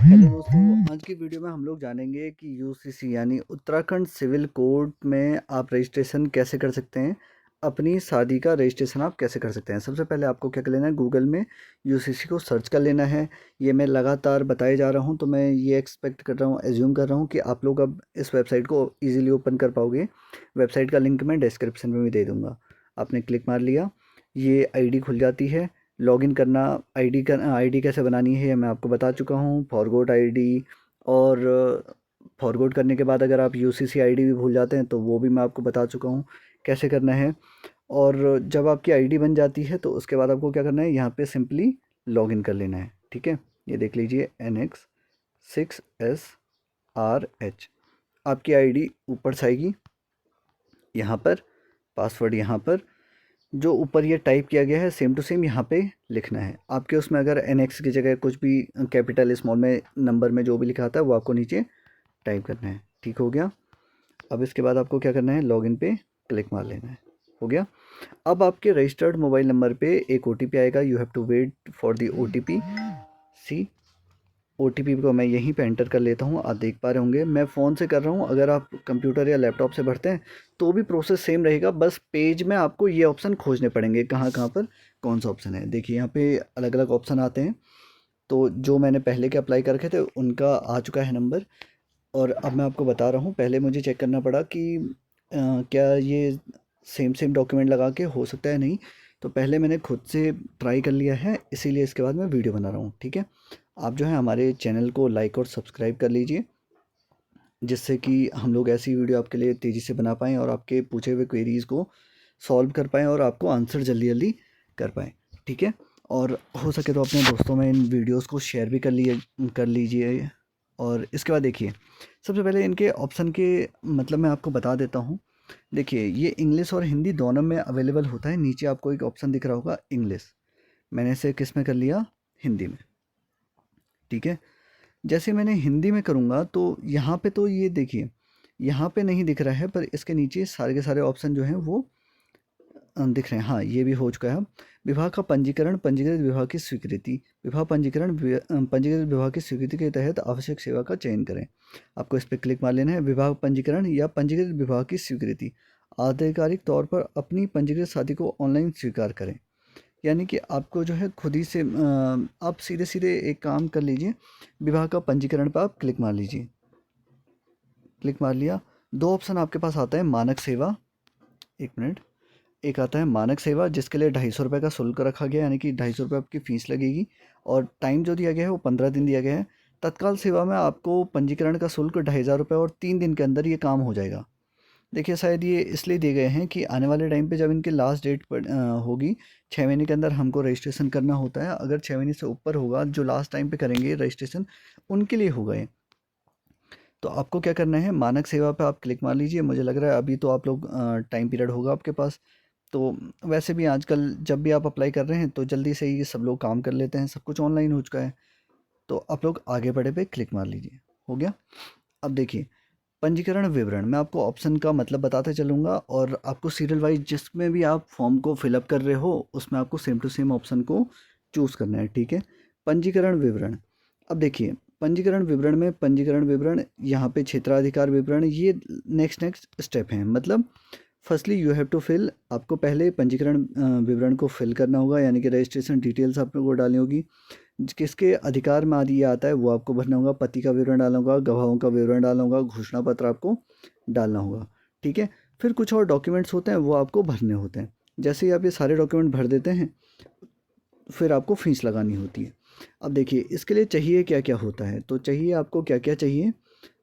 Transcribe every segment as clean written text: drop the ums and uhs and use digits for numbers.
Hello दोस्तों, आज की वीडियो में हम लोग जानेंगे कि यूसीसी यानी उत्तराखंड सिविल कोड में आप रजिस्ट्रेशन कैसे कर सकते हैं। अपनी शादी का रजिस्ट्रेशन आप कैसे कर सकते हैं। सबसे पहले आपको क्या कर लेना है, गूगल में यूसीसी को सर्च कर लेना है। ये मैं लगातार बताए जा रहा हूँ, तो मैं ये एक्सपेक्ट कर रहा हूँ, एज्यूम कर रहा हूँ कि आप लोग अब इस वेबसाइट को ईजिली ओपन कर पाओगे। वेबसाइट का लिंक मैं डिस्क्रिप्शन में भी दे दूँगा। आपने क्लिक मार लिया, ये आईडी खुल जाती है। लॉगिन करना, आईडी कैसे बनानी है ये मैं आपको बता चुका हूँ। फॉरगॉट आईडी, और फॉरगॉट करने के बाद अगर आप यूसीसी आईडी भी भूल जाते हैं तो वो भी मैं आपको बता चुका हूँ कैसे करना है। और जब आपकी आईडी बन जाती है तो उसके बाद आपको क्या करना है, यहाँ पे सिंपली लॉगिन कर लेना है। ठीक है, ये देख लीजिए NX6SRH आपकी आईडी ऊपर से आएगी। यहाँ पर पासवर्ड, यहाँ पर जो ऊपर ये टाइप किया गया है सेम टू सेम यहाँ पे लिखना है। आपके उसमें अगर NX की जगह कुछ भी कैपिटल स्मॉल में नंबर में जो भी लिखा आता है वो आपको नीचे टाइप करना है। ठीक हो गया। अब इसके बाद आपको क्या करना है, लॉगिन पे क्लिक मार लेना है। हो गया। अब आपके रजिस्टर्ड मोबाइल नंबर पे एक OTP आएगा। You have to wait for the OTP। See OTP को मैं यहीं पे एंटर कर लेता हूँ। आप देख पा रहे होंगे मैं फ़ोन से कर रहा हूँ। अगर आप कंप्यूटर या लैपटॉप से भरते हैं तो भी प्रोसेस सेम रहेगा, बस पेज में आपको ये ऑप्शन खोजने पड़ेंगे कहाँ कहाँ पर कौन सा ऑप्शन है। देखिए यहाँ पे अलग अलग ऑप्शन आते हैं। तो जो मैंने पहले के अप्लाई कर रखे थे उनका आ चुका है नंबर, और अब मैं आपको बता रहा हूँ। पहले मुझे चेक करना पड़ा कि क्या ये सेम सेम डॉक्यूमेंट लगा के हो सकता है, नहीं। तो पहले मैंने खुद से ट्राई कर लिया है, इसीलिए इसके बाद मैं वीडियो बना रहा हूँ। ठीक है, आप जो है हमारे चैनल को लाइक और सब्सक्राइब कर लीजिए, जिससे कि हम लोग ऐसी वीडियो आपके लिए तेज़ी से बना पाएँ और आपके पूछे हुए क्वेरीज़ को सॉल्व कर पाएँ और आपको आंसर जल्दी जल्दी कर पाएँ। ठीक है, और हो सके तो अपने दोस्तों में इन वीडियोस को शेयर भी कर लीजिए। और इसके बाद देखिए, सबसे पहले इनके ऑप्शन के मतलब मैं आपको बता देता हूँ। देखिए ये इंग्लिश और हिंदी दोनों में अवेलेबल होता है। नीचे आपको एक ऑप्शन दिख रहा होगा इंग्लिश, मैंने इसे किस में कर लिया, हिंदी में। ठीक है, जैसे मैंने हिंदी में करूँगा तो यहाँ पे तो ये देखिए यहाँ पे नहीं दिख रहा है, पर इसके नीचे सारे के सारे ऑप्शन जो हैं वो दिख रहे हैं। हाँ, ये भी हो चुका है। अब विवाह का पंजीकरण, पंजीकृत विवाह की स्वीकृति। विवाह पंजीकरण पंजीकृत विवाह की स्वीकृति के तहत आवश्यक सेवा का चयन करें। आपको इस पर क्लिक मार लेना है। विवाह पंजीकरण या पंजीकृत विवाह की स्वीकृति, आधिकारिक तौर पर अपनी पंजीकृत शादी को ऑनलाइन स्वीकार करें। यानी कि आपको जो है खुद ही से आप सीधे सीधे एक काम कर लीजिए, विवाह का पंजीकरण पर आप क्लिक मार लीजिए। क्लिक मार लिया, दो ऑप्शन आपके पास आता है, मानक सेवा, एक मिनट, एक आता है मानक सेवा जिसके लिए 250 रुपये का शुल्क रखा गया, यानी कि 250 रुपये आपकी फ़ीस लगेगी। और टाइम जो दिया गया है वो 15 दिन दिया गया है। तत्काल सेवा में आपको पंजीकरण का शुल्क 2,500 रुपये और 3 दिन के अंदर ये काम हो जाएगा। देखिए शायद ये इसलिए दिए गए हैं कि आने वाले टाइम पे जब इनकी लास्ट डेट होगी, 6 महीने के अंदर हमको रजिस्ट्रेशन करना होता है। अगर 6 महीने से ऊपर होगा, जो लास्ट टाइम पे करेंगे रजिस्ट्रेशन, उनके लिए होगा ये। तो आपको क्या करना है, मानक सेवा पे आप क्लिक मार लीजिए। मुझे लग रहा है अभी तो आप लोग टाइम पीरियड होगा आपके पास। तो वैसे भी आजकल जब भी आप अप्लाई कर रहे हैं तो जल्दी से ही सब लोग काम कर लेते हैं, सब कुछ ऑनलाइन हो चुका है। तो आप लोग आगे बढ़े पे क्लिक मार लीजिए। हो गया। अब देखिए, पंजीकरण विवरण मैं आपको ऑप्शन का मतलब बताते चलूँगा, और आपको सीरियल वाइज जिसमें भी आप फॉर्म को फिलअप कर रहे हो उसमें आपको सेम टू सेम ऑप्शन को चूज़ करना है। ठीक है, पंजीकरण विवरण। अब देखिए, पंजीकरण विवरण में पंजीकरण विवरण, यहाँ पे क्षेत्राधिकार विवरण, ये नेक्स्ट नेक्स्ट स्टेप हैं। मतलब firstly you have to fill, आपको पहले पंजीकरण विवरण को फिल करना होगा, यानी कि रजिस्ट्रेशन डिटेल्स आप लोगों को डालनी होगी। किसके अधिकार में आदि ये आता है वो आपको भरना होगा। पति का विवरण डालना होगा, गवाहों का विवरण डालना होगा, घोषणा पत्र आपको डालना होगा। ठीक है, फिर कुछ और डॉक्यूमेंट्स होते हैं वो आपको भरने होते हैं। जैसे ही आप ये सारे डॉक्यूमेंट भर देते हैं फिर आपको फ़ीस लगानी होती है। अब देखिए इसके लिए चाहिए क्या क्या होता है, तो चाहिए आपको क्या क्या चाहिए,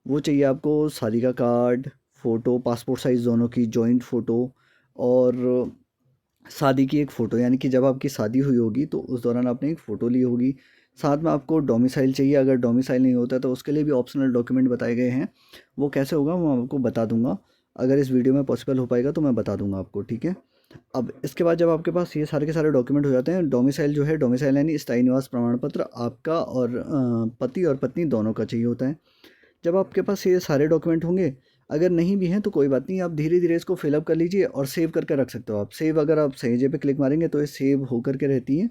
वो चाहिए आपको शादी का कार्ड, फ़ोटो, पासपोर्ट साइज़ दोनों की जॉइंट फ़ोटो, और शादी की एक फ़ोटो, यानी कि जब आपकी शादी हुई होगी तो उस दौरान आपने एक फ़ोटो ली होगी। साथ में आपको डोमिसाइल चाहिए, अगर डोमिसाइल नहीं होता तो उसके लिए भी ऑप्शनल डॉक्यूमेंट बताए गए हैं। वो कैसे होगा वो मैं आपको बता दूंगा, अगर इस वीडियो में पॉसिबल हो पाएगा तो मैं बता दूंगा आपको। ठीक है, अब इसके बाद जब आपके पास ये सारे के सारे डॉक्यूमेंट हो जाते हैं, डोमिसाइल जो है, डोमिसाइल यानी स्थायी निवास प्रमाण पत्र आपका और पति और पत्नी दोनों का चाहिए होता है। जब आपके पास ये सारे डॉक्यूमेंट होंगे, अगर नहीं भी हैं तो कोई बात नहीं, आप धीरे धीरे इसको फिलअप कर लीजिए और सेव करके रख सकते हो। आप सेव, अगर आप सही जगह पे क्लिक मारेंगे तो ये सेव होकर के रहती है,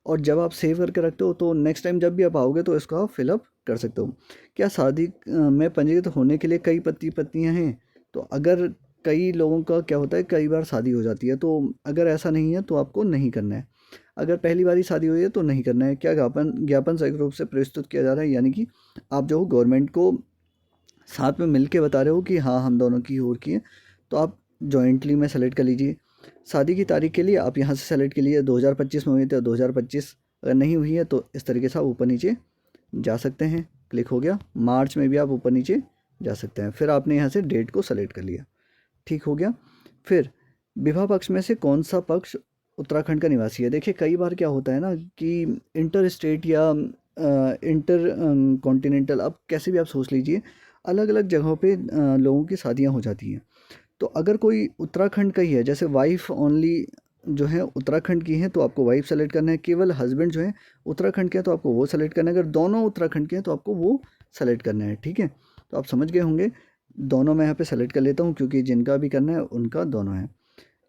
और जब आप सेव करके रखते हो तो नेक्स्ट टाइम जब भी आप आओगे तो इसको आप फिलअप कर सकते हो। क्या शादी में पंजीकृत होने के लिए कई पति पत्नियां हैं? तो अगर कई लोगों का क्या होता है, कई बार शादी हो जाती है, तो अगर ऐसा नहीं है तो आपको नहीं करना है। अगर पहली बार ही शादी हुई है तो नहीं करना है। क्या ज्ञापन ज्ञापन सही रूप से प्रस्तुत किया जा रहा है, यानी कि आप जो गवर्नमेंट को साथ में मिल के बता रहे हो कि हाँ हम दोनों की और की है, तो आप जॉइंटली में सेलेक्ट कर लीजिए। शादी की तारीख के लिए आप यहाँ से सेलेक्ट के लिए 2025 में हुई तो 2025, अगर नहीं हुई है तो इस तरीके से आप ऊपर नीचे जा सकते हैं। क्लिक हो गया। मार्च में भी आप ऊपर नीचे जा सकते हैं। फिर आपने यहाँ से डेट को सेलेक्ट कर लिया, ठीक हो गया। फिर विवाह पक्ष में से कौन सा पक्ष उत्तराखंड का निवासी है? देखिए कई बार क्या होता है ना कि इंटर स्टेट या इंटर कॉन्टिनेंटल, अब कैसे भी आप सोच लीजिए, अलग अलग जगहों पे लोगों की शादियां हो जाती हैं। तो अगर कोई उत्तराखंड का ही है, जैसे वाइफ ओनली जो है उत्तराखंड की है तो आपको वाइफ सेलेक्ट करना है। केवल हस्बैंड जो है उत्तराखंड के हैं तो आपको वो सेलेक्ट करना है। अगर दोनों उत्तराखंड के हैं तो आपको वो सेलेक्ट करना है, ठीक है। तो आप समझ गए होंगे। दोनों मैं यहाँ पे सेलेक्ट कर लेता हूँ क्योंकि जिनका भी करना है उनका दोनों है।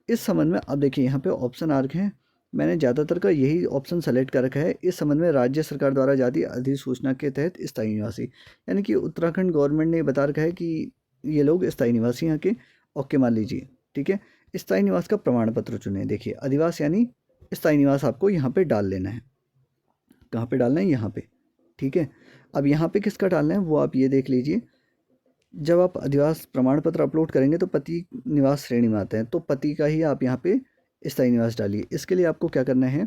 इस संबंध में अब देखिए यहाँ पे ऑप्शन आ रखे हैं। मैंने ज़्यादातर का यही ऑप्शन सेलेक्ट कर रखा है। इस संबंध में राज्य सरकार द्वारा जारी अधिसूचना के तहत स्थायी निवासी, यानी कि उत्तराखंड गवर्नमेंट ने बता रखा है कि ये लोग स्थायी निवासी यहाँ के। ओके मान लीजिए, ठीक है। स्थायी निवास का प्रमाण पत्र चुने। देखिए अधिवास यानी स्थायी निवास आपको यहाँ पे डाल लेना है। कहाँ पे डालना है? यहाँ पे, ठीक है। अब यहाँ पे किसका डालना है वो आप ये देख लीजिए। जब आप अधिवास प्रमाण पत्र अपलोड करेंगे तो पति निवास श्रेणी में आते हैं, तो पति का ही आप यहाँ पे स्थायी निवास डालिए। इसके लिए आपको क्या करना है,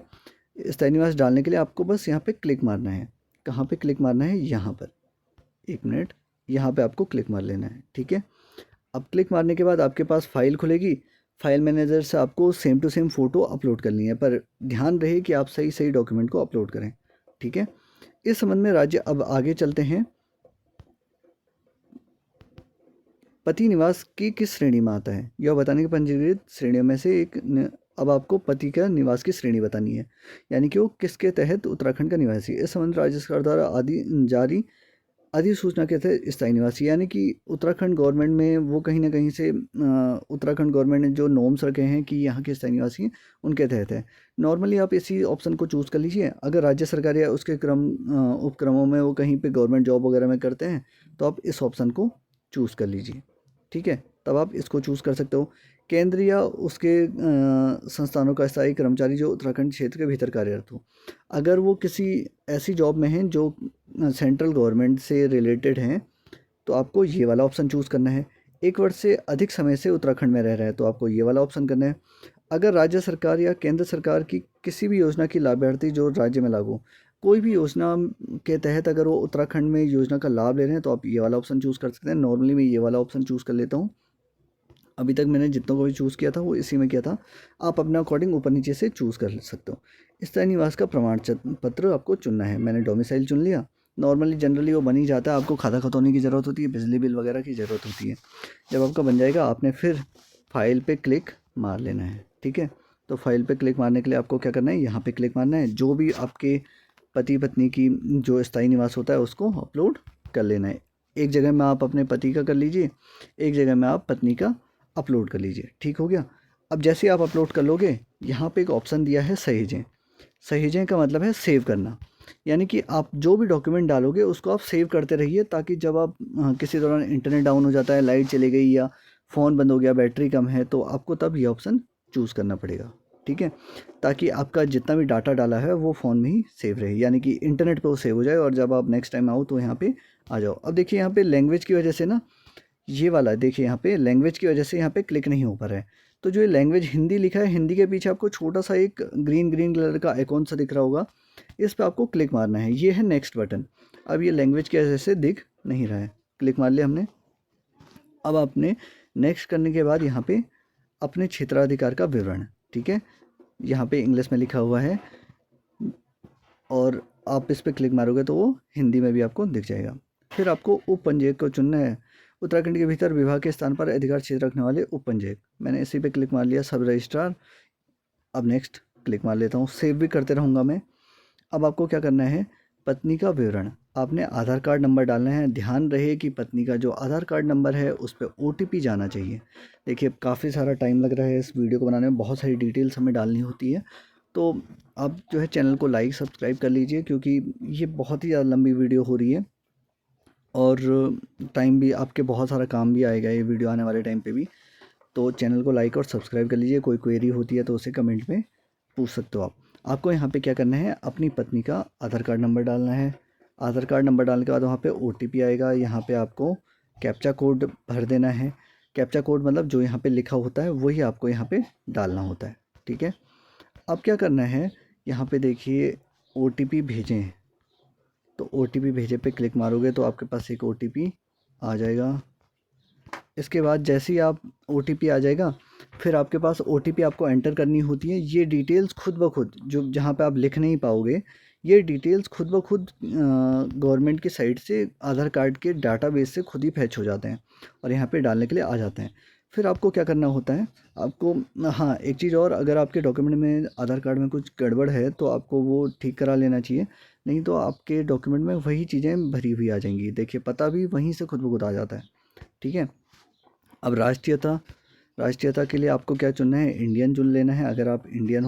स्थायी निवास डालने के लिए आपको बस यहाँ पे क्लिक मारना है। कहाँ पे क्लिक मारना है? यहाँ पर, एक मिनट, यहाँ पे आपको क्लिक मार लेना है, ठीक है। अब क्लिक मारने के बाद आपके पास फाइल खुलेगी। फाइल मैनेजर से आपको same to same photo upload करनी है, पर ध्यान रहे कि आप सही सही डॉक्यूमेंट को अपलोड करें, ठीक है। इस संबंध में राज्य, अब आगे चलते हैं। पति निवास की किस श्रेणी में आता है यह बताने की पंजीकृत श्रेणियों में से एक अब आपको पति का निवास की श्रेणी बतानी है, यानी कि वो किसके तहत उत्तराखंड का निवासी है। इस संबंध राज्य सरकार द्वारा जारी अधिसूचना के तहत स्थायी निवासी, यानी कि उत्तराखंड गवर्नमेंट में वो कहीं ना कहीं से उत्तराखंड गवर्नमेंट ने जो नॉर्म्स रखे हैं कि यहाँ के स्थायी निवासी हैं उनके तहत है। नॉर्मली आप इसी ऑप्शन को चूज़ कर लीजिए। अगर राज्य सरकार या उसके उपक्रमों में वो कहीं पे गवर्नमेंट जॉब वगैरह में करते हैं तो आप इस ऑप्शन को चूज़ कर लीजिए, ठीक है। तब आप इसको चूज़ कर सकते हो। केंद्र या उसके संस्थानों का स्थायी कर्मचारी जो उत्तराखंड क्षेत्र के भीतर कार्यरत हो। अगर वो किसी ऐसी जॉब में हैं जो सेंट्रल गवर्नमेंट से रिलेटेड हैं तो आपको ये वाला ऑप्शन चूज़ करना है। 1 वर्ष से अधिक समय से उत्तराखंड में रह रहा है तो आपको ये वाला ऑप्शन करना है। अगर राज्य सरकार या केंद्र सरकार की किसी भी योजना की लाभार्थी जो राज्य में लागू, कोई भी योजना के तहत अगर वो उत्तराखंड में योजना का लाभ ले रहे हैं तो आप ये वाला ऑप्शन चूज़ कर सकते हैं। नॉर्मली मैं ये वाला ऑप्शन चूज़ कर लेता हूँ। अभी तक मैंने जितनों को भी चूज़ किया था वो इसी में किया था। आप अपने अकॉर्डिंग ऊपर नीचे से चूज़ कर सकते हो। स्थायी निवास का प्रमाण पत्र आपको चुनना है। मैंने डोमिसाइल चुन लिया। नॉर्मली जनरली वो बन ही जाता है। आपको खाता खतौनी की ज़रूरत होती है, बिजली बिल वगैरह की ज़रूरत होती है। जब आपका बन जाएगा आपने फिर फाइल पे क्लिक मार लेना है, ठीक है। तो फाइल पे क्लिक मारने के लिए आपको क्या करना है, यहाँ पे क्लिक मारना है। जो भी आपके पति पत्नी की जो स्थायी निवास होता है उसको अपलोड कर लेना है। एक जगह में आप अपने पति का कर लीजिए, एक जगह में आप पत्नी का अपलोड कर लीजिए, ठीक हो गया। अब जैसे आप अपलोड कर लोगे यहाँ पे एक ऑप्शन दिया है सहेजें। सहेजें का मतलब है सेव करना, यानी कि आप जो भी डॉक्यूमेंट डालोगे उसको आप सेव करते रहिए, ताकि जब आप किसी दौरान इंटरनेट डाउन हो जाता है, लाइट चली गई या फ़ोन बंद हो गया, बैटरी कम है, तो आपको तब ये ऑप्शन चूज़ करना पड़ेगा, ठीक है। ताकि आपका जितना भी डाटा डाला है वो फ़ोन में ही सेव रहे, यानी कि इंटरनेट पे वो सेव हो जाए और जब आप नेक्स्ट टाइम आओ तो यहाँ पे आ जाओ। अब देखिए यहाँ पे लैंग्वेज की वजह से ना, ये वाला देखिए यहाँ पे लैंग्वेज की वजह से यहाँ पे क्लिक नहीं हो पा रहा है। तो जो ये लैंग्वेज हिंदी लिखा है, हिंदी के पीछे आपको छोटा सा एक ग्रीन ग्रीन कलर का आइकॉन सा दिख रहा होगा, इस पर आपको क्लिक मारना है। ये है नेक्स्ट बटन। अब ये लैंग्वेज की वजह से दिख नहीं रहा है। क्लिक मार लिया हमने। अब आपने नेक्स्ट करने के बाद यहाँ पे अपने क्षेत्राधिकार का विवरण, ठीक है, यहाँ पे इंग्लिश में लिखा हुआ है और आप इस पर क्लिक मारोगे तो वो हिंदी में भी आपको दिख जाएगा। फिर आपको उपपंजीयक को चुनना है। उत्तराखंड के भीतर विभाग के स्थान पर अधिकार क्षेत्र रखने वाले उपपंजीयक, मैंने इसी पे क्लिक मार लिया, सब रजिस्ट्रार। अब नेक्स्ट क्लिक मार लेता हूँ, सेव भी करते रहूँगा मैं। अब आपको क्या करना है, पत्नी का विवरण, आपने आधार कार्ड नंबर डालना है। ध्यान रहे कि पत्नी का जो आधार कार्ड नंबर है उस पर OTP जाना चाहिए। देखिए काफ़ी सारा टाइम लग रहा है इस वीडियो को बनाने में, बहुत सारी डिटेल्स हमें डालनी होती है। तो आप जो है चैनल को लाइक सब्सक्राइब कर लीजिए, क्योंकि ये बहुत ही ज़्यादा लंबी वीडियो हो रही है और टाइम भी आपके बहुत सारा काम भी आएगा ये वीडियो आने वाले टाइम पे भी। तो चैनल को लाइक और सब्सक्राइब कर लीजिए। कोई क्वेरी होती है तो उसे कमेंट में पूछ सकते हो आप। आपको यहाँ पे क्या करना है, अपनी पत्नी का आधार कार्ड नंबर डालना है। आधार कार्ड नंबर डालने के बाद वहाँ पे OTP आएगा। यहाँ पे आपको कैप्चा कोड भर देना है। कैप्चा कोड मतलब जो यहाँ पे लिखा होता है वही आपको यहाँ पे डालना होता है, ठीक है। अब क्या करना है, यहाँ पे देखिए OTP भेजें, तो OTP भेजे पे क्लिक मारोगे तो आपके पास एक OTP आ जाएगा। इसके बाद जैसे ही आप OTP आ जाएगा, फिर आपके पास OTP आपको एंटर करनी होती है। ये डिटेल्स खुद ब खुद जो जहाँ पे आप लिख नहीं पाओगे, ये डिटेल्स खुद ब खुद गवर्नमेंट की साइट से आधार कार्ड के डाटाबेस से खुद ही फैच हो जाते हैं और यहाँ पे डालने के लिए आ जाते हैं। फिर आपको क्या करना होता है, आपको हाँ एक चीज़ और, अगर आपके डॉक्यूमेंट में आधार कार्ड में कुछ गड़बड़ है तो आपको वो ठीक करा लेना चाहिए, नहीं तो आपके डॉक्यूमेंट में वही चीज़ें भरी हुई आ जाएंगी। देखिए पता भी वहीं से खुद ब खुद आ जाता है, ठीक है। अब राष्ट्रीयता के लिए आपको क्या चुनना है, इंडियन चुन लेना है। अगर आप इंडियन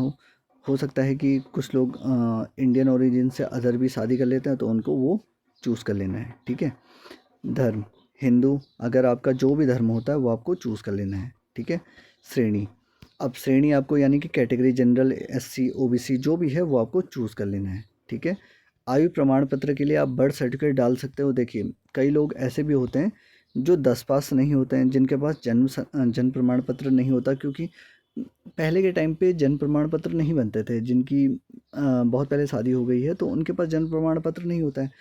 हो सकता है कि कुछ लोग इंडियन ओरिजिन से अदर भी शादी कर लेते हैं तो उनको वो चूज़ कर लेना है, ठीक है। धर्म हिंदू, अगर आपका जो भी धर्म होता है वो आपको चूज़ कर लेना है, ठीक है। श्रेणी, अब श्रेणी आपको यानी कि कैटेगरी जनरल, SC OBC जो भी है वो आपको चूज़ कर लेना है, ठीक है। आयु प्रमाण पत्र के लिए आप बर्थ सर्टिफिकेट डाल सकते हो। देखिए कई लोग ऐसे भी होते हैं जो 10 पास नहीं होते हैं, जिनके पास जन्म प्रमाण पत्र नहीं होता, क्योंकि पहले के टाइम पे जन्म प्रमाण पत्र नहीं बनते थे। जिनकी बहुत पहले शादी हो गई है तो उनके पास जन्म प्रमाण पत्र नहीं होता है,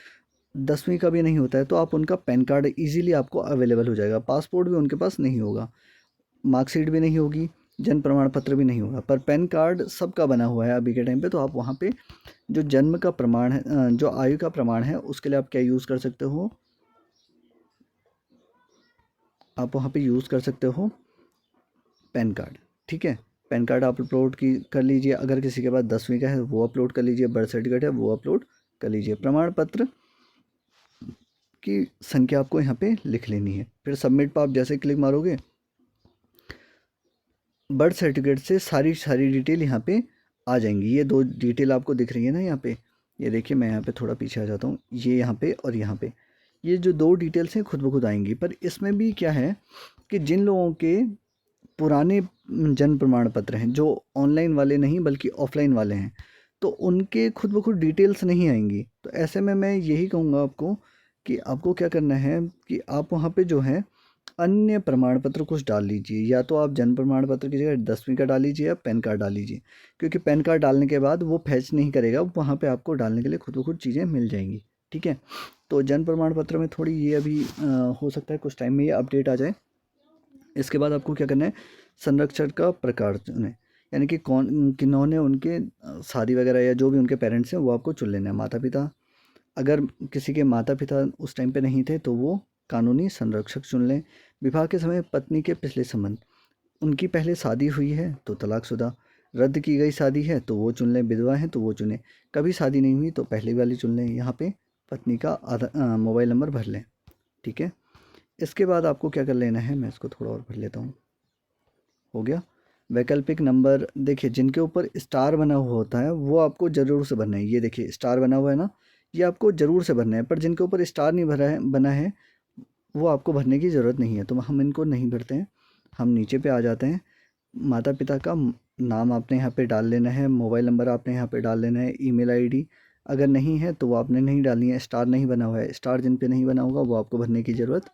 10वीं का भी नहीं होता है, तो आप उनका पैन कार्ड इजीली आपको अवेलेबल हो जाएगा। पासपोर्ट भी उनके पास नहीं होगा, मार्कशीट भी नहीं होगी, जन्म प्रमाण पत्र भी नहीं होगा, पर पैन कार्ड सबका बना हुआ है अभी के टाइम पे। तो आप वहाँ पे जो जन्म का प्रमाण है, जो आयु का प्रमाण है, उसके लिए आप क्या यूज़ कर सकते हो, आप वहाँ पे यूज़ कर सकते हो पैन कार्ड, ठीक है। पैन कार्ड आप अपलोड की कर लीजिए। अगर किसी के पास 10वीं का है वो अपलोड कर लीजिए, बर्थ सर्टिफिकेट है वो अपलोड कर लीजिए। प्रमाण पत्र की संख्या आपको यहाँ पे लिख लेनी है। फिर सबमिट पर आप जैसे क्लिक मारोगे, बर्थ सर्टिफिकेट से सारी सारी डिटेल यहाँ पे आ जाएंगी। ये 2 डिटेल आपको दिख रही है ना यहाँ पे, ये देखिए मैं यहाँ पे थोड़ा पीछे आ जाता हूँ, ये यहाँ पे और यहाँ पे, ये जो 2 डिटेल्स हैं खुद ब खुद आएंगी। पर इसमें भी क्या है कि जिन लोगों के पुराने जन्म प्रमाण पत्र हैं, जो ऑनलाइन वाले नहीं बल्कि ऑफलाइन वाले हैं, तो उनके खुद ब खुद डिटेल्स नहीं आएंगी। तो ऐसे में मैं यही कहूँगा आपको कि आपको क्या करना है कि आप वहाँ पे जो है अन्य प्रमाण पत्र कुछ डाल लीजिए। या तो आप जन्म प्रमाण पत्र की जगह 10वीं का डाल लीजिए या पैन कार्ड डाल लीजिए, क्योंकि पैन कार्ड डालने के बाद वो फैच नहीं करेगा, वहाँ पे आपको डालने के लिए खुद ब खुद चीज़ें मिल जाएंगी, ठीक है। तो जन्म प्रमाण पत्र में थोड़ी ये अभी हो सकता है कुछ टाइम में ये अपडेट आ जाए। इसके बाद आपको क्या करना है, संरक्षण का प्रकार चुनें, यानी कि कौन किन्होंने उनके शादी वगैरह या जो भी उनके पेरेंट्स हैं वो आपको चुन लेना है। माता पिता, अगर किसी के माता पिता उस टाइम पे नहीं थे तो वो कानूनी संरक्षक चुन लें। विवाह के समय पत्नी के पिछले संबंध, उनकी पहले शादी हुई है तो तलाकशुदा, रद्द की गई शादी है तो वो चुन लें, विधवा है तो वो चुनें, कभी शादी नहीं हुई तो पहले वाली चुन लें। यहाँ पे पत्नी का मोबाइल नंबर भर लें, ठीक है। इसके बाद आपको क्या कर लेना है, मैं इसको थोड़ा और भर लेता हूँ, हो गया। वैकल्पिक नंबर, देखिए जिनके ऊपर स्टार बना हुआ होता है वो आपको ज़रूर से भरना है। ये देखिए स्टार बना हुआ है ना, ये आपको ज़रूर से भरना है। पर जिनके ऊपर स्टार नहीं भरा है बना है वो आपको भरने की ज़रूरत नहीं है, तो हम इनको नहीं भरते हैं। हम नीचे पे आ जाते हैं। माता पिता का नाम आपने यहाँ पे डाल लेना है, मोबाइल नंबर आपने यहाँ पे डाल लेना है, ईमेल आईडी अगर नहीं है तो वो आपने नहीं डालनी है। स्टार नहीं बना हुआ है, स्टार जिन पे नहीं बना होगा वो आपको भरने की ज़रूरत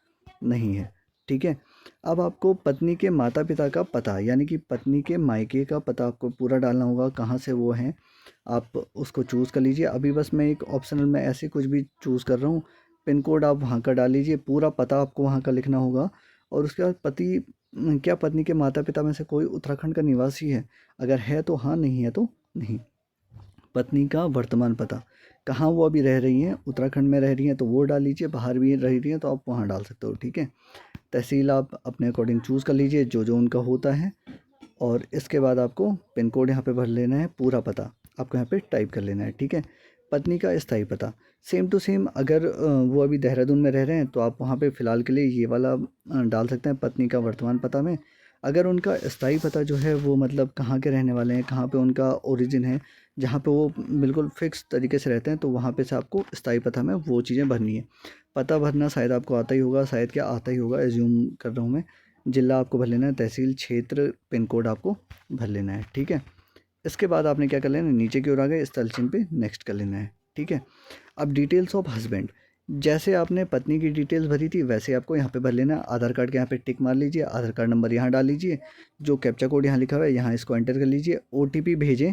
नहीं है, ठीक है। अब आपको पत्नी के माता पिता का पता, यानी कि पत्नी के मायके का पता आपको पूरा डालना होगा, कहाँ से वो हैं आप उसको चूज़ कर लीजिए। अभी बस मैं एक ऑप्शनल में ऐसे कुछ भी चूज़ कर रहा हूँ। पिन कोड आप वहाँ का डाल लीजिए, पूरा पता आपको वहाँ का लिखना होगा। और उसके बाद क्या पत्नी के माता पिता में से कोई उत्तराखंड का निवासी है, अगर है तो हाँ, नहीं है तो नहीं। पत्नी का वर्तमान पता, कहाँ वो अभी रह रही हैं, उत्तराखंड में रह रही हैं तो वो डाल लीजिए, बाहर भी रह रही हैं तो आप वहाँ डाल सकते हो, ठीक है। तहसील आप अपने अकॉर्डिंग चूज़ कर लीजिए जो जो उनका होता है। और इसके बाद आपको पिन कोड यहाँ पे भर लेना है, पूरा पता आपको यहाँ पे टाइप कर लेना है, ठीक है। पत्नी का स्थायी पता सेम टू सेम, अगर वो अभी देहरादून में रह रहे हैं तो आप वहाँ पे फ़िलहाल के लिए ये वाला डाल सकते हैं पत्नी का वर्तमान पता में। अगर उनका स्थायी पता जो है वो मतलब कहाँ के रहने वाले हैं, कहाँ पे उनका ओरिजिन है, जहाँ पे वो बिल्कुल फिक्स तरीके से रहते हैं, तो वहाँ पे से आपको स्थायी पता में वो चीज़ें भरनी है। पता भरना शायद आपको आता ही होगा, शायद क्या आता ही होगा, एज्यूम कर रहा हूँ मैं। जिला आपको भर लेना है, तहसील, क्षेत्र, पिन कोड आपको भर लेना है, ठीक है। इसके बाद आपने क्या कर लेना है, नीचे की ओर आ गए, इस स्थल चिन्ह पे नेक्स्ट कर लेना है, ठीक है। अब डिटेल्स ऑफ हस्बैंड, जैसे आपने पत्नी की डिटेल्स भरी थी वैसे आपको यहाँ पे भर लेना है। आधार कार्ड के यहाँ पे टिक मार लीजिए, आधार कार्ड नंबर यहाँ डाल लीजिए, जो कैप्चा कोड यहाँ लिखा हुआ है यहाँ इसको एंटर कर लीजिए। ओटीपी भेजें,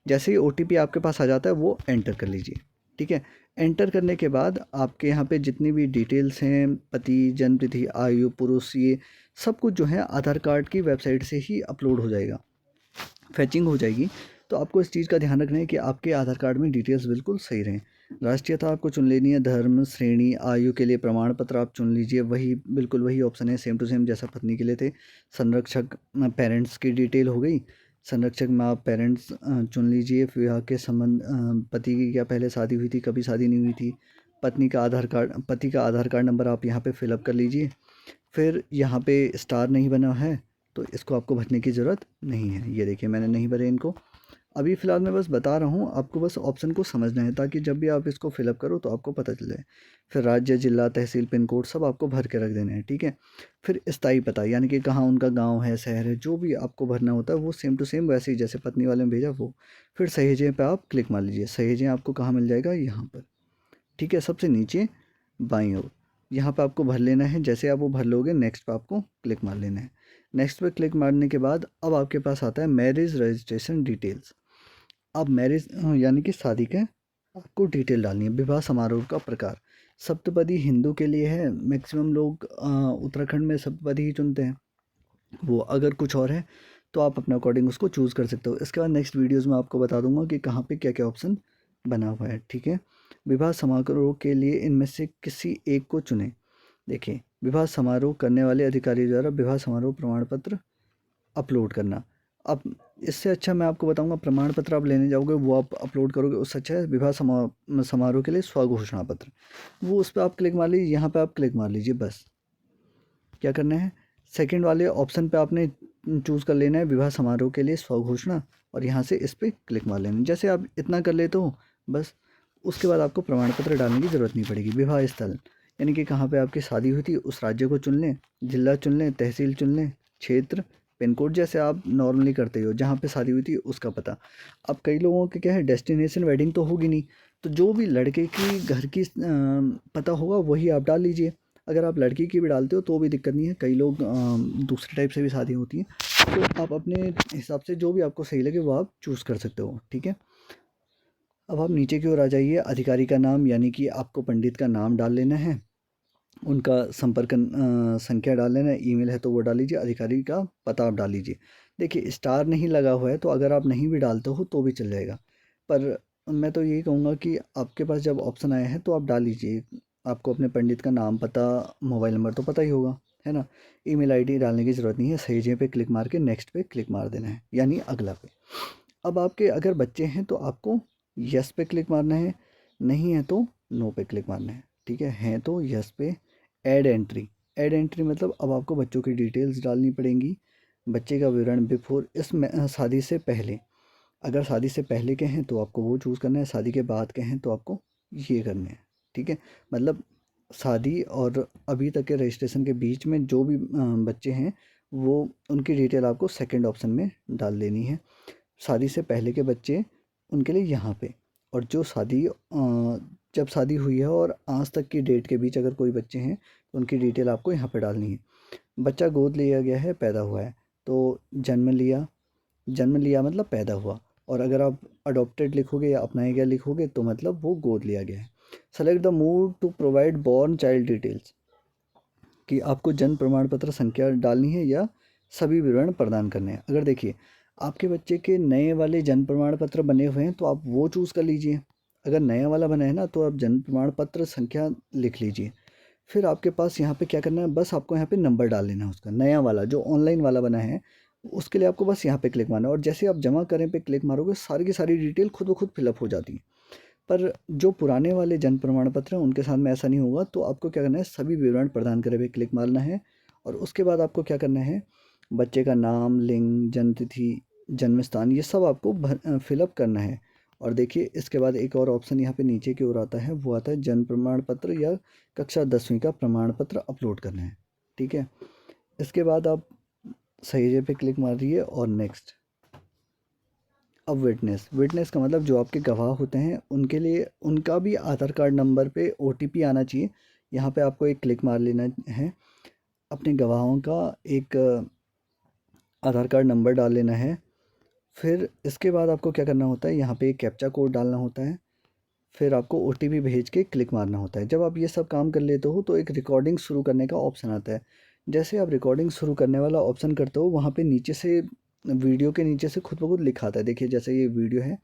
जैसे ही ओटीपी आपके पास आ जाता है वो एंटर कर लीजिए, ठीक है। एंटर करने के बाद आपके यहाँ पे जितनी भी डिटेल्स हैं, पति, जन्म तिथि, आयु, पुरुष, ये सब कुछ जो है आधार कार्ड की वेबसाइट से ही अपलोड हो जाएगा, फैचिंग हो जाएगी। तो आपको इस चीज़ का ध्यान रखना है कि आपके आधार कार्ड में डिटेल्स बिल्कुल सही रहें। राष्ट्रीयता आपको चुन लेनी है, धर्म, श्रेणी, आयु के लिए प्रमाण पत्र आप चुन लीजिए, वही बिल्कुल वही ऑप्शन है, सेम टू सेम जैसा पत्नी के लिए थे। संरक्षक, पेरेंट्स की डिटेल हो गई, संरक्षक में आप पेरेंट्स चुन लीजिए। विवाह के संबंध, पति की क्या पहले शादी हुई थी, कभी शादी नहीं हुई थी। पत्नी का आधार कार्ड, पति का आधार कार्ड नंबर आप यहाँ पे फिलअप कर लीजिए। फिर यहाँ पे स्टार नहीं बना है तो इसको आपको भरने की ज़रूरत नहीं है। ये देखिए मैंने नहीं भरे इनको, अभी फ़िलहाल मैं बस बता रहा हूँ आपको, बस ऑप्शन को समझना है ताकि जब भी आप इसको फिलअप करो तो आपको पता चल जाए। फिर राज्य, जिला, तहसील, पिन कोड सब आपको भर के रख देने हैं, ठीक है। फिर स्थायी पता यानी कि कहाँ उनका गांव है, शहर है, जो भी आपको भरना होता है वो सेम टू सेम वैसे ही जैसे पत्नी वाले में भेजा वो। फिर सहेजे पे आप क्लिक मार लीजिए, सहेजे आपको कहाँ मिल जाएगा, यहाँ पर, ठीक है, सबसे नीचे बाईं ओर। यहाँ पे आपको भर लेना है, जैसे आप वो भर लोगे नेक्स्ट पे आपको क्लिक मार लेना है। नेक्स्ट पे क्लिक मारने के बाद अब आपके पास आता है मैरिज रजिस्ट्रेशन डिटेल्स। अब मैरिज यानी कि शादी के आपको डिटेल डालनी है। विवाह समारोह का प्रकार, सप्तपदी हिंदू के लिए है, मैक्सिमम लोग उत्तराखंड में सप्तपदी ही चुनते हैं। वो अगर कुछ और है तो आप अपने अकॉर्डिंग उसको चूज़ कर सकते हो। इसके बाद नेक्स्ट वीडियोज़ में आपको बता दूंगा कि कहाँ पे क्या क्या ऑप्शन बना हुआ है, ठीक है। विवाह समारोह के लिए इनमें से किसी एक को चुनें। देखिए, विवाह समारोह करने वाले अधिकारी द्वारा विवाह समारोह प्रमाण पत्र अपलोड करना। अब इससे अच्छा मैं आपको बताऊंगा, प्रमाण पत्र आप लेने जाओगे वो आप अपलोड करोगे, उससे अच्छा है विवाह समारोह के लिए स्वघोषणा पत्र, वो उस पर आप क्लिक मार लीजिए, यहाँ पे आप क्लिक मार लीजिए। बस क्या करना है, सेकंड वाले ऑप्शन पे आपने चूज़ कर लेना है विवाह समारोह के लिए स्वघोषणा, और यहाँ से इस पर क्लिक मार लेना है। जैसे आप इतना कर लेते हो बस, उसके बाद आपको प्रमाण पत्र डालने की ज़रूरत नहीं पड़ेगी। विवाह स्थल यानी कि कहाँ पे आपकी शादी हुई थी उस राज्य को चुन लें, जिला चुन लें, तहसील चुन लें, क्षेत्र, पिन कोड जैसे आप नॉर्मली करते हो, जहाँ पे शादी हुई थी उसका पता। अब कई लोगों के क्या है, डेस्टिनेशन वेडिंग तो होगी नहीं, तो जो भी लड़के की घर की पता होगा वही आप डाल लीजिए। अगर आप लड़की की भी डालते हो तो भी दिक्कत नहीं है, कई लोग दूसरे टाइप से भी शादियाँ होती हैं, तो आप अपने हिसाब से जो भी आपको सही लगे वो आप चूज़ कर सकते हो, ठीक है। अब आप नीचे की ओर आ जाइए, अधिकारी का नाम यानी कि आपको पंडित का नाम डाल लेना है, उनका संपर्क संख्या डाल लेना है, ईमेल है तो वो डाल लीजिए, अधिकारी का पता आप डाल लीजिए। देखिए स्टार नहीं लगा हुआ है तो अगर आप नहीं भी डालते हो तो भी चल जाएगा, पर मैं तो यही कहूँगा कि आपके पास जब ऑप्शन आए हैं तो आप डाल लीजिए। आपको अपने पंडित का नाम, पता, मोबाइल नंबर तो पता ही होगा, है ना। ईमेल आईडी डालने की ज़रूरत नहीं है, सहेजे पे क्लिक मार के नेक्स्ट पे क्लिक मार देना है, यानी अगला पे। अब आपके अगर बच्चे हैं तो आपको यस पे क्लिक मारना है, नहीं है तो नो पे क्लिक मारना है, ठीक है। हैं तो यस पे। ऐड एंट्री, ऐड एंट्री मतलब अब आपको बच्चों की डिटेल्स डालनी पड़ेंगी। बच्चे का विवरण बिफोर, इसमें शादी से पहले, अगर शादी से पहले के हैं तो आपको वो चूज़ करना है, शादी के बाद के हैं तो आपको ये करने हैं, ठीक है। मतलब शादी और अभी तक के रजिस्ट्रेशन के बीच में जो भी बच्चे हैं वो उनकी डिटेल आपको सेकंड ऑप्शन में डाल देनी है। शादी से पहले के बच्चे उनके लिए यहाँ पे, और जो शादी जब शादी हुई है और आज तक की डेट के बीच अगर कोई बच्चे हैं तो उनकी डिटेल आपको यहाँ पे डालनी है। बच्चा गोद लिया गया है, पैदा हुआ है तो जन्म लिया, जन्म लिया मतलब पैदा हुआ, और अगर आप अडॉप्टेड लिखोगे या अपनाया गया लिखोगे तो मतलब वो गोद लिया गया है। Select the mode to provide born child details, कि आपको जन्म प्रमाण पत्र संख्या डालनी है या सभी विवरण प्रदान करने हैं। अगर देखिए आपके बच्चे के नए वाले जन्म प्रमाण पत्र बने हुए हैं तो आप वो चूज़ कर लीजिए, अगर नया वाला बना है ना तो आप जन्म प्रमाण पत्र संख्या लिख लीजिए। फिर आपके पास यहाँ पे क्या करना है, बस आपको यहाँ पे नंबर डाल लेना है उसका, नया वाला जो ऑनलाइन वाला बना है उसके लिए आपको बस यहाँ पे क्लिक मारना है, और जैसे आप जमा करें पे क्लिक मारोगे सारी की सारी डिटेल खुद ब खुद फिलअप हो जाती है। पर जो पुराने वाले जन्म प्रमाण पत्र हैं उनके साथ में ऐसा नहीं होगा, तो आपको क्या करना है, सभी विवरण प्रदान करें पे क्लिक मारना है, और उसके बाद आपको क्या करना है, बच्चे का नाम, लिंग, जन्म तिथि, जन्म स्थान, ये सब आपको फिलअप करना है। और देखिए इसके बाद एक और ऑप्शन यहाँ पे नीचे की ओर आता है, वो आता है जन्म प्रमाण पत्र या कक्षा 10वीं का प्रमाण पत्र अपलोड करना है। ठीक है, इसके बाद आप सही जगह पे क्लिक मारिए और नेक्स्ट। अब विटनेस का मतलब जो आपके गवाह होते हैं उनके लिए उनका भी आधार कार्ड नंबर पे OTP आना चाहिए। यहाँ पे आपको एक क्लिक मार लेना है, अपने गवाहों का एक आधार कार्ड नंबर डाल लेना है। फिर इसके बाद आपको क्या करना होता है, यहाँ पे एक कैप्चा कोड डालना होता है, फिर आपको OTP भेज के क्लिक मारना होता है। जब आप ये सब काम कर लेते हो तो एक रिकॉर्डिंग शुरू करने का ऑप्शन आता है। जैसे आप रिकॉर्डिंग शुरू करने वाला ऑप्शन करते हो, वहाँ पे नीचे से वीडियो के नीचे से खुद ब खुद लिखा आता है। देखिए जैसे ये वीडियो है,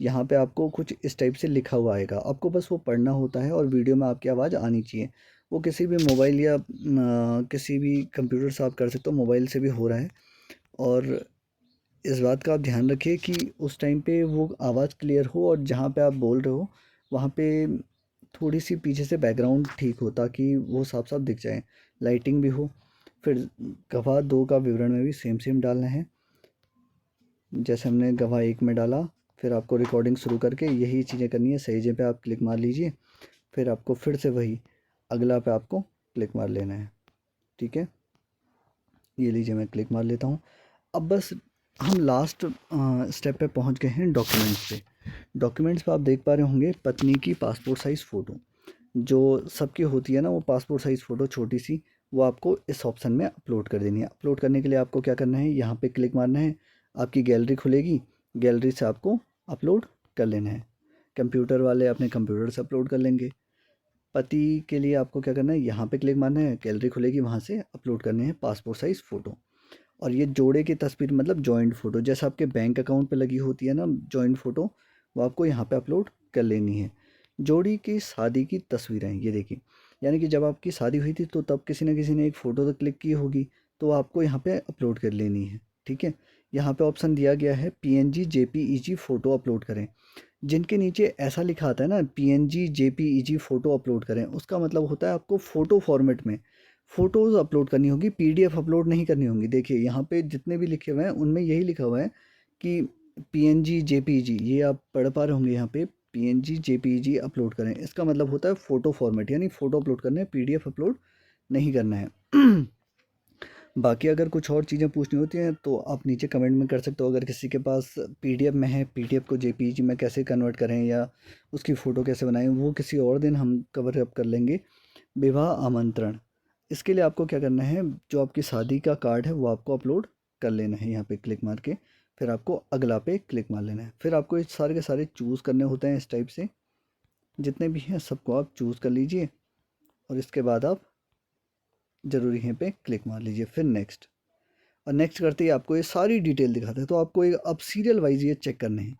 यहाँ पे आपको कुछ इस टाइप से लिखा हुआ आएगा, आपको बस वो पढ़ना होता है और वीडियो में आपकी आवाज़ आनी चाहिए। वो किसी भी मोबाइल या किसी भी कंप्यूटर से आप कर सकते हो, मोबाइल से भी हो रहा है। और इस बात का आप ध्यान रखिए कि उस टाइम पे वो आवाज़ क्लियर हो और जहाँ पे आप बोल रहे हो वहाँ पे थोड़ी सी पीछे से बैकग्राउंड ठीक हो, ताकि वो साफ साफ दिख जाए, लाइटिंग भी हो। फिर गवाह 2 का विवरण में भी सेम डालना है, जैसे हमने गवाह 1 में डाला। फिर आपको रिकॉर्डिंग शुरू करके यही चीज़ें करनी है। सही जगह पे आप क्लिक मार लीजिए, फिर आपको फिर से वही अगला पे आपको क्लिक मार लेना है। ठीक है, ये लीजिए मैं क्लिक मार लेता हूँ। अब बस हम लास्ट स्टेप पे पहुँच गए हैं, डॉक्यूमेंट्स पे। डॉक्यूमेंट्स पे आप देख पा रहे होंगे पत्नी की पासपोर्ट साइज़ फ़ोटो, जो सबकी होती है ना, वो पासपोर्ट साइज़ फ़ोटो छोटी सी, वो आपको इस ऑप्शन में अपलोड कर देनी है। अपलोड करने के लिए आपको क्या करना है, यहाँ पे क्लिक मारना है, आपकी गैलरी खुलेगी, गैलरी से आपको अपलोड कर लेना है। कंप्यूटर वाले अपने कंप्यूटर से अपलोड कर लेंगे। पति के लिए आपको क्या करना है, यहाँ पे क्लिक मारना है, गैलरी खुलेगी, वहाँ से अपलोड करने हैं पासपोर्ट साइज़ फ़ोटो। और ये जोड़े की तस्वीर मतलब जॉइंट फ़ोटो, जैसे आपके बैंक अकाउंट पे लगी होती है ना जॉइंट फ़ोटो, वो आपको यहाँ पे अपलोड कर लेनी है। जोड़ी की शादी की तस्वीरें, ये देखिए, यानी कि जब आपकी शादी हुई थी तो तब किसी न किसी ने एक फ़ोटो तो क्लिक की होगी, तो आपको यहाँ पे अपलोड कर लेनी है। ठीक है, यहाँ पे ऑप्शन दिया गया है PNG JPEG फ़ोटो अपलोड करें। जिनके नीचे ऐसा लिखा आता है ना PNG JPEG फ़ोटो अपलोड करें, उसका मतलब होता है आपको फ़ोटो फॉर्मेट में फ़ोटोज़ अपलोड करनी होगी, PDF अपलोड नहीं करनी होंगी। देखिए यहाँ पे जितने भी लिखे हुए हैं उनमें यही लिखा हुआ है कि PNG JPEG, ये आप पढ़ पा रहे होंगे यहाँ पे, PNG JPEG अपलोड करें, इसका मतलब होता है फ़ोटो फॉर्मेट, यानी फ़ोटो अपलोड करना है, PDF अपलोड नहीं करना है। बाकी अगर कुछ और चीज़ें पूछनी होती हैं तो आप नीचे कमेंट में कर सकते हो। अगर किसी के पास PDF में है, PDF को JPEG में कैसे कन्वर्ट करें या उसकी फ़ोटो कैसे बनाएं, वो किसी और दिन हम कवर अप कर लेंगे। विवाह आमंत्रण, इसके लिए आपको क्या करना है, जो आपकी शादी का कार्ड है वो आपको अपलोड कर लेना है, यहाँ पे क्लिक मार के फिर आपको अगला पे क्लिक मार लेना है। फिर आपको ये सारे के सारे चूज़ करने होते हैं, इस टाइप से जितने भी हैं सबको आप चूज़ कर लीजिए और इसके बाद आप ज़रूरी है पे क्लिक मार लीजिए, फिर नेक्स्ट। और नेक्स्ट करते ही आपको ये सारी डिटेल दिखाता है, तो आपको ये अब सीरियल वाइज ये चेक करने हैं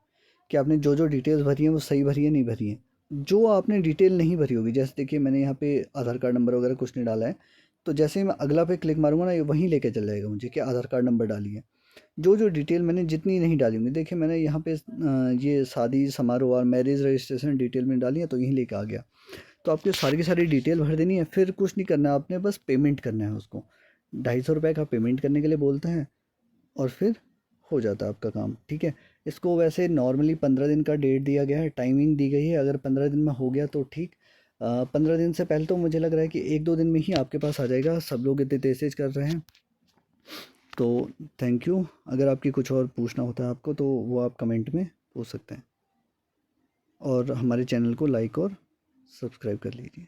कि आपने जो जो डिटेल्स भरी हैं वो सही भरी है नहीं भरी है। जो आपने डिटेल नहीं भरी होगी, जैसे देखिए मैंने यहाँ पे आधार कार्ड नंबर वगैरह कुछ नहीं डाला है, तो जैसे ही मैं अगला पे क्लिक मारूंगा ना, ये वहीं लेके चल जाएगा मुझे कि आधार कार्ड नंबर डालिए। जो जो डिटेल मैंने जितनी नहीं डाली होंगी, देखिए मैंने यहाँ पे ये शादी समारोह और मैरिज रजिस्ट्रेशन डिटेल में डाली है, तो यहीं लेके आ गया। तो आपको सारी की सारी डिटेल भर देनी है, फिर कुछ नहीं करना है, आपने बस पेमेंट करना है उसको। 250 रुपये का पेमेंट करने के लिए बोलते हैं और फिर हो जाता है आपका काम। ठीक है, इसको वैसे नॉर्मली 15 दिन का डेट दिया गया है, टाइमिंग दी गई है, अगर 15 दिन में हो गया तो ठीक। 15 दिन से पहले तो मुझे लग रहा है कि 1-2 दिन में ही आपके पास आ जाएगा, सब लोग इतने तेज़ कर रहे हैं। तो थैंक यू। अगर आपकी कुछ और पूछना होता है आपको तो वो आप कमेंट में पूछ सकते हैं, और हमारे चैनल को लाइक और सब्सक्राइब कर लीजिए।